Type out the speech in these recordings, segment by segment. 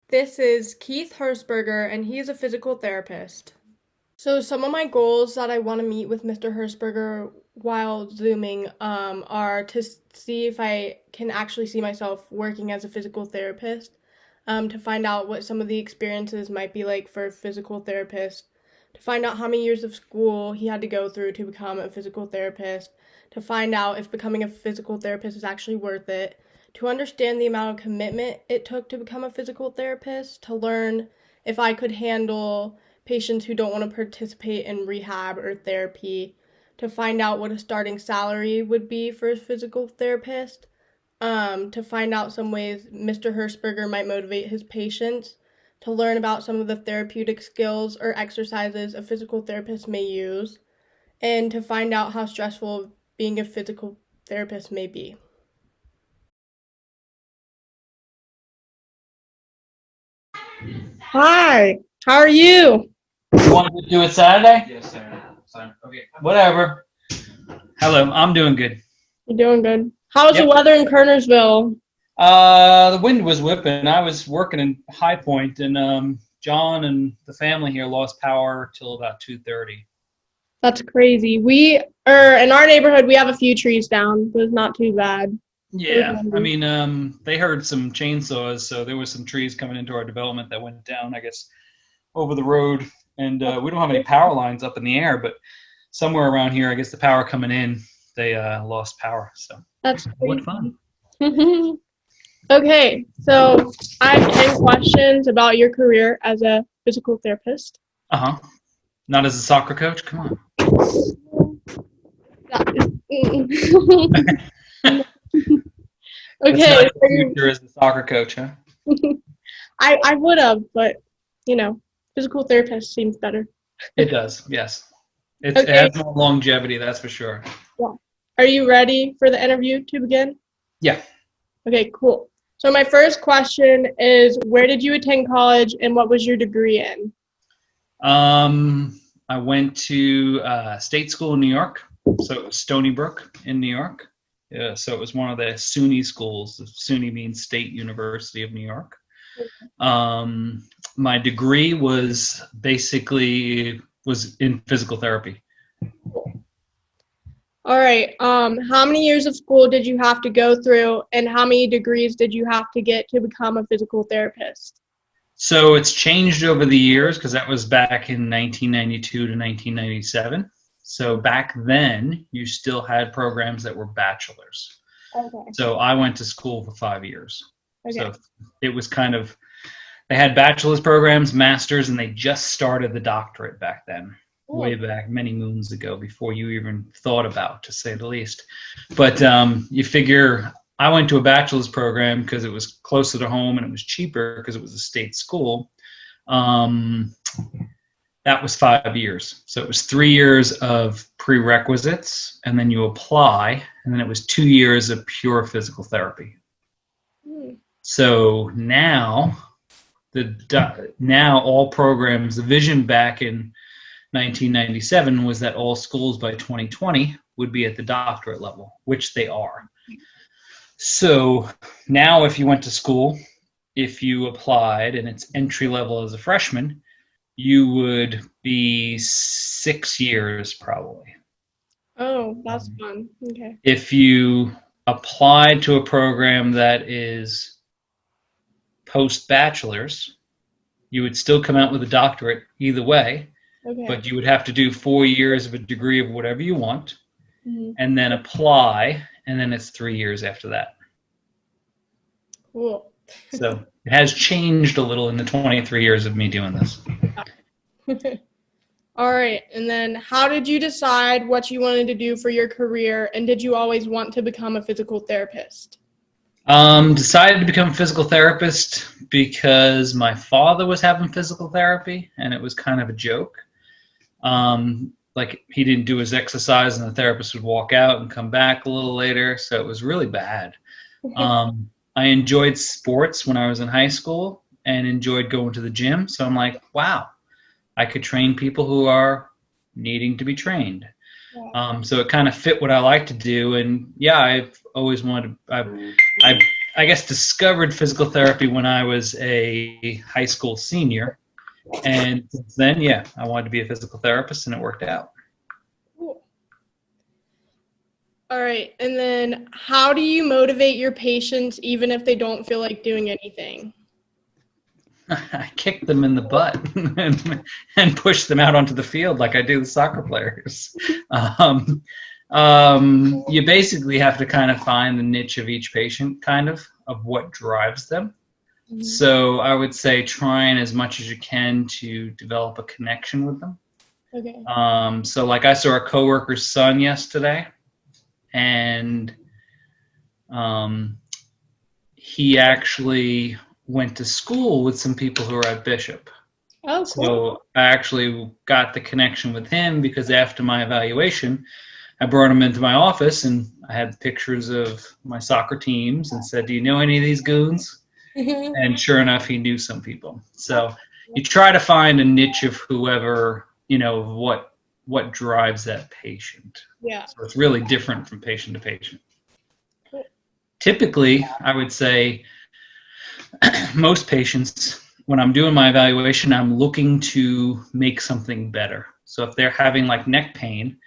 This is Keith Herzberger, and he is a physical therapist. So, some of my goals that I want to meet with Mr. Herzberger while Zooming are to see if I can actually see myself working as a physical therapist, to find out what some of the experiences might be like for a physical therapist, to find out how many years of school he had to go through to become a physical therapist, to find out if becoming a physical therapist is actually worth it, to understand the amount of commitment it took to become a physical therapist, to learn if I could handle patients who don't want to participate in rehab or therapy, to find out what a starting salary would be for a physical therapist, to find out some ways Mr. Herzberger might motivate his patients, to learn about some of the therapeutic skills or exercises a physical therapist may use, and to find out how stressful being a physical therapist may be. Hi, how are you? You want to do it Saturday? Yes, Saturday. Okay. Whatever. Hello, I'm doing good. You're doing good. How's the Yep. weather in Kernersville? The wind was whipping. I was working in High Point, and John and the family here lost power till about 2:30. That's crazy. We are in our neighborhood. We have a few trees down, but it's not too bad. It was Yeah, I windy. mean, they heard some chainsaws, so there was some trees coming into our development that went down, I guess, over the road. And we don't have any power lines up in the air, but somewhere around here, I guess the power coming in, they lost power. So That's what fun. crazy. Okay, so I have 10 questions about your career as a physical therapist. Uh-huh. Not as a soccer coach? Come on. That's Okay, not your future as a soccer coach, huh? I would have, but physical therapist seems better. It does, yes. It Okay, has more longevity, that's for sure. yeah. Are you ready for the interview to begin? Yeah. Okay, cool. So my first question is, where did you attend college and what was your degree in? I went to state school in New York, so it was Stony Brook in New York. Yeah, so it was one of the SUNY schools. SUNY means State University of New York. My degree was in physical therapy. All right. How many years of school did you have to go through, and how many degrees did you have to get to become a physical therapist? So it's changed over the years because that was back in 1992 to 1997. So back then, you still had programs that were bachelors. Okay. So I went to school for 5 years. Okay. So it was kind of, they had bachelor's programs, masters, and they just started the doctorate back then, way back many moons ago before you even thought about, to say the least. But you figure I went to a bachelor's program because it was closer to home and it was cheaper because it was a state school. That was 5 years. So it was 3 years of prerequisites, and then you apply, and then it was 2 years of pure physical therapy. So now all programs, the vision back in 1997 was that all schools by 2020 would be at the doctorate level, which they are. So now if you went to school, if you applied and it's entry level as a freshman, you would be 6 years probably. Oh, that's fun. Okay. If you applied to a program that is post-bachelor's, you would still come out with a doctorate either way, Okay. but you would have to do 4 years of a degree of whatever you want, Mhm. and then apply, and then it's 3 years after that. Cool. So it has changed a little in the 23 years of me doing this. All right. And then how did you decide what you wanted to do for your career, and did you always want to become a physical therapist? Decided to become a physical therapist because my father was having physical therapy, and it was kind of a joke. Like he didn't do his exercise, and the therapist would walk out and come back a little later, so it was really bad. I enjoyed sports when I was in high school and enjoyed going to the gym, so I'm like, wow, I could train people who are needing to be trained. So it kind of fit what I like to do, and yeah, I've always wanted. I I guess, discovered physical therapy when I was a high school senior. And since then, yeah, I wanted to be a physical therapist, and it worked out. Cool. All right. And then how do you motivate your patients even if they don't feel like doing anything? I kick them in the butt and push them out onto the field like I do with soccer players. Um, you basically have to kind of find the niche of each patient, kind of what drives them. Mhm. So I would say trying as much as you can to develop a connection with them. Okay. So like I saw a coworker's son yesterday, and he actually went to school with some people who are at Bishop. Oh, cool. So I actually got the connection with him because after my evaluation, I brought him into my office and I had pictures of my soccer teams and said, "Do you know any of these goons?" And sure enough, he knew some people. So you try to find a niche of whoever, what drives that patient. Yeah. So it's really different from patient to patient. Cool. Typically, I would say most patients, when I'm doing my evaluation, I'm looking to make something better. So if they're having like neck pain,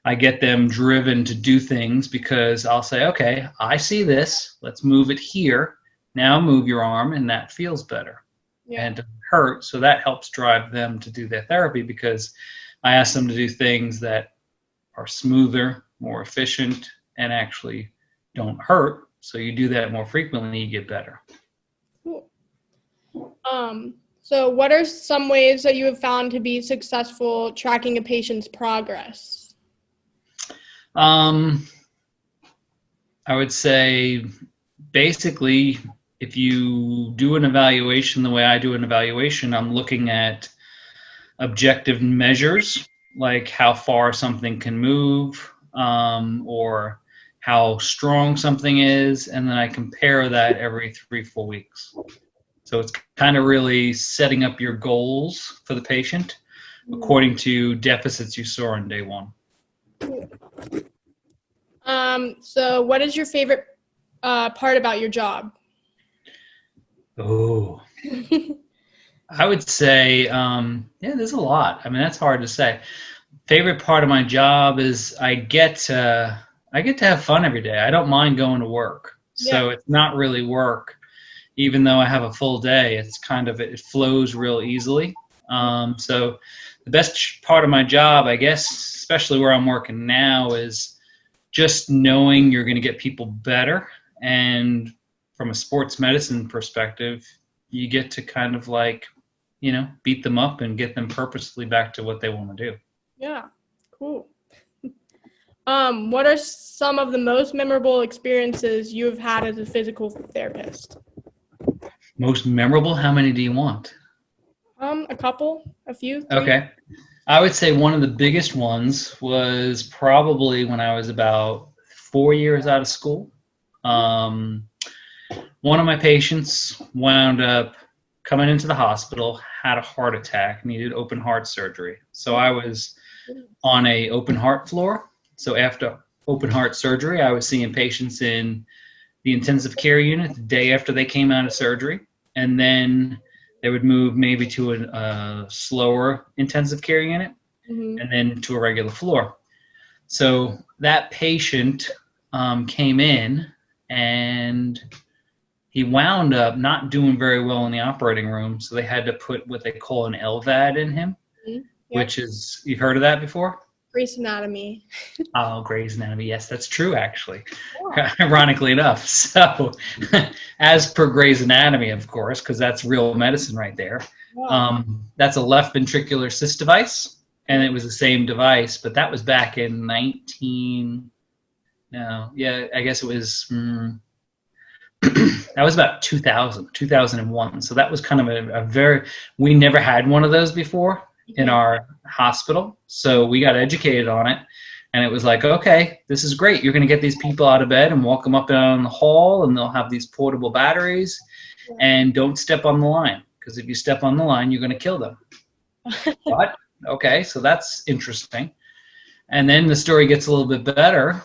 I get them driven to do things because I'll say, okay, I see this. Let's move it here. Now move your arm, and that feels better. Yeah. And it doesn't hurt. So that helps drive them to do their therapy because I ask them to do things that are smoother, more efficient, and actually don't hurt. So you do that more frequently, you get better. Cool. So what are some ways that you have found to be successful tracking a patient's progress? I would say basically, if you do an evaluation the way I do an evaluation, I'm looking at objective measures like how far something can move, or how strong something is, and then I compare that every 3-4 weeks. So it's kind of really setting up your goals for the patient according to deficits you saw on day one. So what is your favorite part about your job? Oh, I would say, yeah, there's a lot. I mean, that's hard to say. Favorite part of my job is I get to have fun every day. I don't mind going to work. So it's not really work, even though I have a full day. It's kind of, it flows real easily. So the best part of my job, I guess, especially where I'm working now, is just knowing you're going to get people better. And from a sports medicine perspective, you get to kind of like, beat them up and get them purposely back to what they want to do. Yeah, cool. What are some of the most memorable experiences you have had as a physical therapist? Most memorable? How many do you want? A couple, a few, 3. Okay. I would say one of the biggest ones was probably when I was about 4 years out of school. One of my patients wound up coming into the hospital, had a heart attack, needed open heart surgery. So I was on a open heart floor. So after open heart surgery, I was seeing patients in the intensive care unit the day after they came out of surgery. And then they would move maybe to a slower intensive care unit, and then to a regular floor. So that patient came in, and he wound up not doing very well in the operating room. So they had to put what they call an LVAD in him, which is, you've heard of that before? Grey's Anatomy. Oh, Grey's Anatomy. Yes, that's true, actually. Ironically enough. So, as per Grey's Anatomy, of course, because that's real medicine right there. That's a left ventricular cyst device, and it was the same device, but that was back in I guess it was, that was about 2001. So that was kind of we never had one of those before in our hospital. So we got educated on it, and it was like, okay, this is great. You're going to get these people out of bed and walk them up and down the hall, and they'll have these portable batteries, and don't step on the line, because if you step on the line, you're going to kill them. What? Okay, so that's interesting. And then the story gets a little bit better.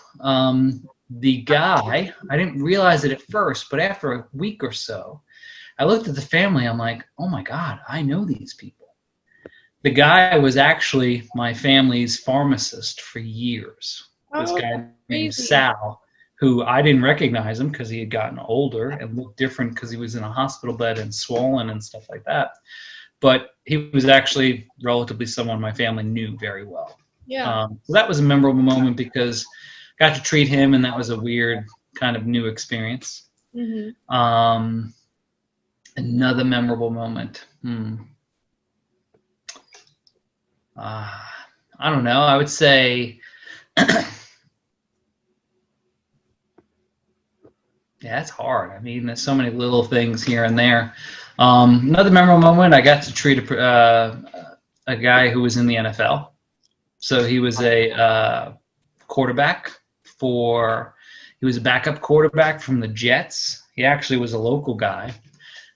the guy, I didn't realize it at first, but after a week or so, I looked at the family. I'm like, oh my God, I know these people. The guy was actually my family's pharmacist for years. This Oh, guy named crazy. Sal, who I didn't recognize him because he had gotten older and looked different because he was in a hospital bed and swollen and stuff like that. But he was actually relatively someone my family knew very well. Yeah. So that was a memorable moment because I got to treat him, and that was a weird kind of new experience. Hmm. Another memorable moment. I don't know. I would say, yeah, it's hard. I mean, there's so many little things here and there. Another memorable moment, I got to treat a guy who was in the NFL. So he was a quarterback he was a backup quarterback from the Jets. He actually was a local guy.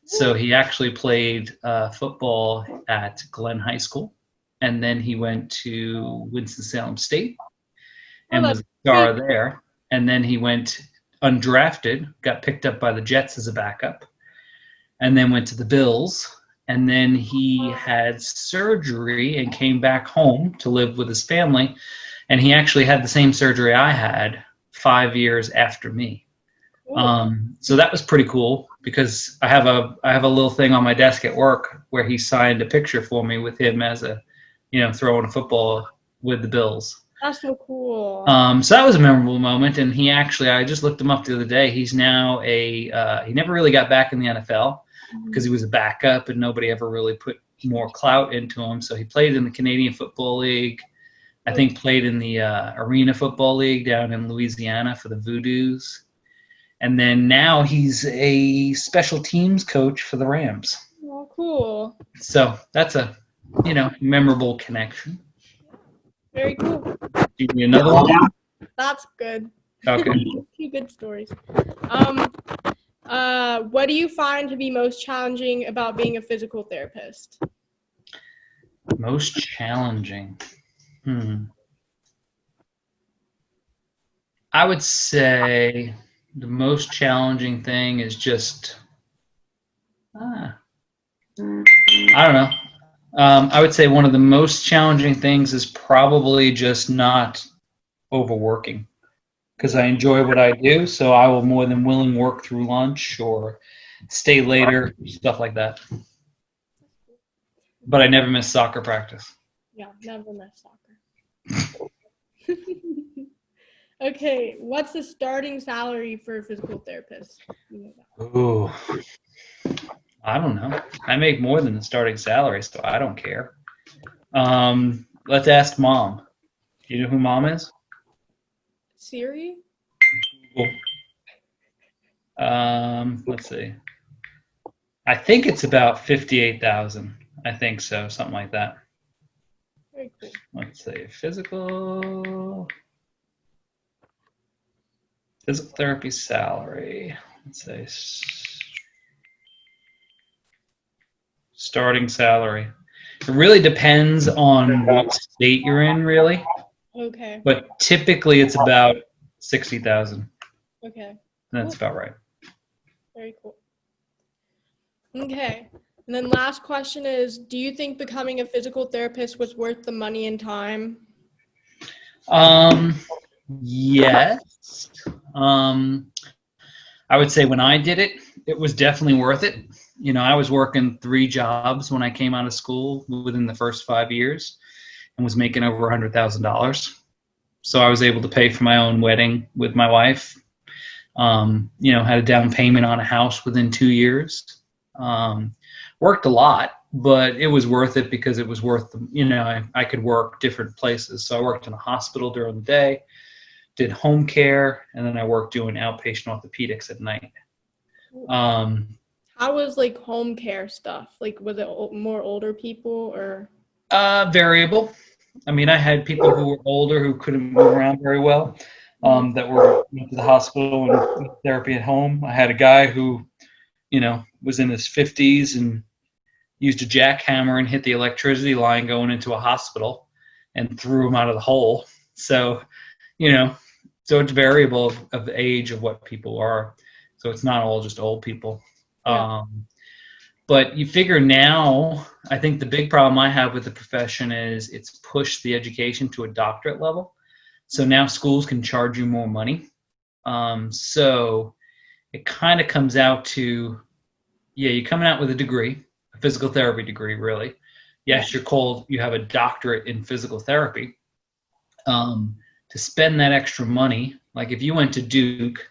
So he actually played football at Glenn High School. And then he went to Winston-Salem State Oh, and that's was a sweet. star there. And then he went undrafted, got picked up by the Jets as a backup, and then went to the Bills. And then he had surgery and came back home to live with his family. And he actually had the same surgery I had 5 years after me. Cool. So that was pretty cool because I have a little thing on my desk at work where he signed a picture for me with him as throwing a football with the Bills. That's so cool. So that was a memorable moment, and I just looked him up the other day. He's now he never really got back in the NFL because he was a backup and nobody ever really put more clout into him. So he played in the Canadian Football League. I think played in the Arena Football League down in Louisiana for the Voodoos. And then now he's a special teams coach for the Rams. Oh, cool. So that's a, memorable connection. Very cool. Do you need another one? That's good. Okay. Two good stories. What do you find to be most challenging about being a physical therapist? Most challenging. I would say the most challenging thing is just, I don't know. I would say one of the most challenging things is probably just not overworking because I enjoy what I do. So I will more than willing work through lunch or stay later, stuff like that. But I never miss soccer practice. Yeah, never miss soccer. Okay, what's the starting salary for a physical therapist? Ooh, I don't know. I make more than the starting salary, so I don't care. Let's ask Mom. Do you know who Mom is? Siri? Cool. Let's see. I think it's about 58,000. I think so, something like that. Very cool. Let's see. Physical therapy salary. Let's say starting salary. It really depends on what state you're in, really. Okay. But typically it's about 60,000. Okay. That's about right. Very cool. Okay. And then last question is, do you think becoming a physical therapist was worth the money and time? Yes. I would say when I did it, it was definitely worth it. I was working 3 jobs when I came out of school within the first 5 years and was making over $100,000. So I was able to pay for my own wedding with my wife. Had a down payment on a house within 2 years. Worked a lot, but it was worth it because it was worth, I could work different places. So I worked in a hospital during the day, did home care, and then I worked doing outpatient orthopedics at night. How was home care stuff? Was it more older people or? Variable. I mean, I had people who were older who couldn't move around very well, that went to the hospital and therapy at home. I had a guy who, was in his 50s and used a jackhammer and hit the electricity line going into a hospital and threw him out of the hole. So, So it's variable of the age of what people are. So it's not all just old people. Yeah. But you figure now, I think the big problem I have with the profession is it's pushed the education to a doctorate level. So now schools can charge you more money. So it kind of comes out to, yeah, you're coming out with a degree, a physical therapy degree, really. Yes, you have a doctorate in physical therapy. To spend that extra money, like if you went to Duke,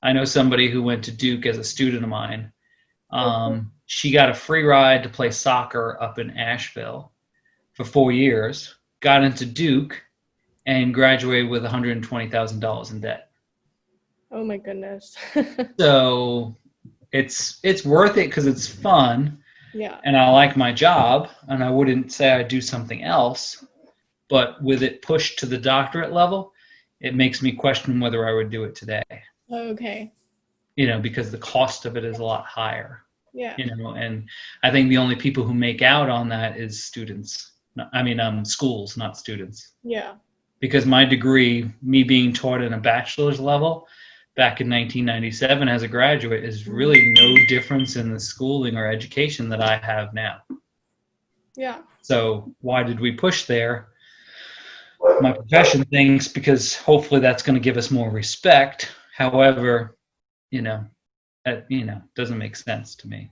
I know somebody who went to Duke as a student of mine. She got a free ride to play soccer up in Asheville for 4 years, got into Duke, and graduated with $120,000 in debt. Oh my goodness. So it's worth it because it's fun, Yeah. and I like my job, and I wouldn't say I'd do something else. But with it pushed to the doctorate level, it makes me question whether I would do it today. Okay. Because the cost of it is a lot higher. Yeah. And I think the only people who make out on that is students. Schools, not students. Yeah. Because my degree, me being taught in a bachelor's level back in 1997 as a graduate, is really no difference in the schooling or education that I have now. Yeah. So why did we push there? My profession thinks because hopefully that's going to give us more respect. However, that doesn't make sense to me.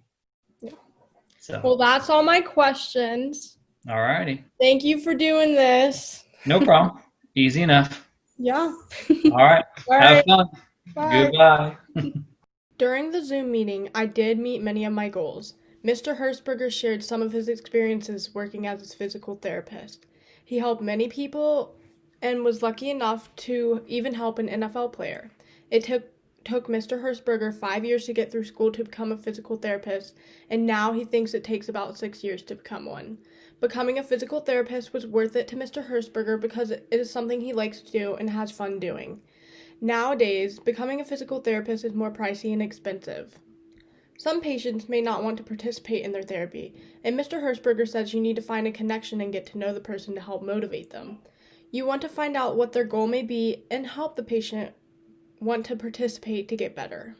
Yeah. So. Well, that's all my questions. All righty. Thank you for doing this. No problem. Easy enough. Yeah. All right. Have fun. Bye. Goodbye. During the Zoom meeting, I did meet many of my goals. Mr. Herzberger shared some of his experiences working as a physical therapist. He helped many people and was lucky enough to even help an NFL player. It took Mr. Herzberger 5 years to get through school to become a physical therapist, and now he thinks it takes about 6 years to become one. Becoming a physical therapist was worth it to Mr. Herzberger because it is something he likes to do and has fun doing. Nowadays, becoming a physical therapist is more pricey and expensive. Some patients may not want to participate in their therapy, and Mr. Herzberger says you need to find a connection and get to know the person to help motivate them. You want to find out what their goal may be and help the patient want to participate to get better.